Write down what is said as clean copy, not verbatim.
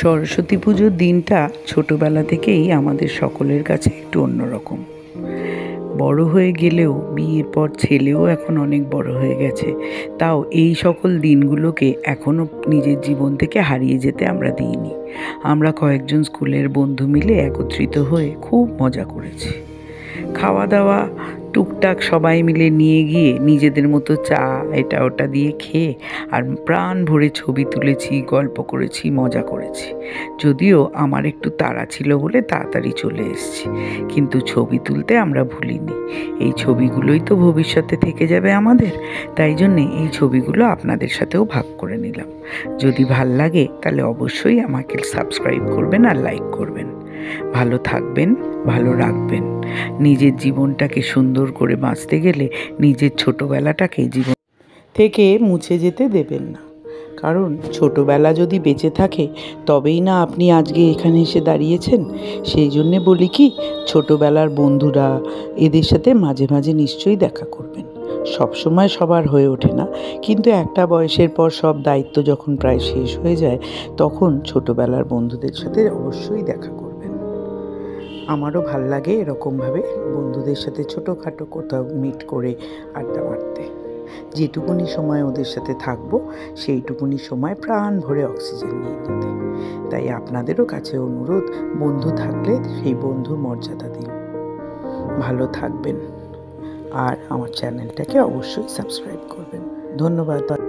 সরস্বতী পুজোর দিনটা ছোটোবেলা থেকেই আমাদের সকলের কাছে একটু অন্যরকম। বড় হয়ে গেলেও বিয়ের পর ছেলেও এখন অনেক বড় হয়ে গেছে, তাও এই সকল দিনগুলোকে এখনও নিজের জীবন থেকে হারিয়ে যেতে আমরা দিইনি। আমরা কয়েকজন স্কুলের বন্ধু মিলে একত্রিত হয়ে খুব মজা করেছি। খাওয়া দাওয়া টুকটাক সবাই মিলে নিয়ে গিয়ে নিজেদের মতো চা এটা ওটা দিয়ে খেয়ে আর প্রাণ ভরে ছবি তুলেছি, গল্প করেছি, মজা করেছি। যদিও আমার একটু তাড়া ছিল বলে তাড়াতাড়ি চলে এসেছি, কিন্তু ছবি তুলতে আমরা ভুলিনি। এই ছবিগুলোই তো ভবিষ্যতে থেকে যাবে আমাদের, তাই জন্যে এই ছবিগুলো আপনাদের সাথেও ভাগ করে নিলাম। যদি ভাল লাগে তাহলে অবশ্যই আমাকে সাবস্ক্রাইব করবেন আর লাইক করবেন। ভালো থাকবেন, ভালো রাখবেন। নিজের জীবনটাকে সুন্দর করে বাঁচতে গেলে নিজের ছোটোবেলাটাকে জীবন থেকে মুছে যেতে দেবেন না, কারণ ছোটোবেলা যদি বেঁচে থাকে তবেই না আপনি আজকে এখানে এসে দাঁড়িয়েছেন। সেই জন্যে বলি কি, ছোটোবেলার বন্ধুরা এদের সাথে মাঝে মাঝে নিশ্চয়ই দেখা করবেন। সবসময় সবার হয়ে ওঠে না, কিন্তু একটা বয়সের পর সব দায়িত্ব যখন প্রায় শেষ হয়ে যায় তখন ছোটোবেলার বন্ধুদের সাথে অবশ্যই দেখা করবেন। আমারও ভাল লাগে এরকমভাবে বন্ধুদের সাথে ছোটোখাটো কোথাও মিট করে আড্ডা মারতে। যেটুকুনি সময় ওদের সাথে থাকবো সেইটুকুনি সময় প্রাণ ভরে অক্সিজেন নিয়ে নিতে। তাই আপনাদেরও কাছে অনুরোধ, বন্ধু থাকলে সেই বন্ধুর মর্যাদা দিন। ভালো থাকবেন আর আমার চ্যানেলটাকে অবশ্যই সাবস্ক্রাইব করবেন। ধন্যবাদ।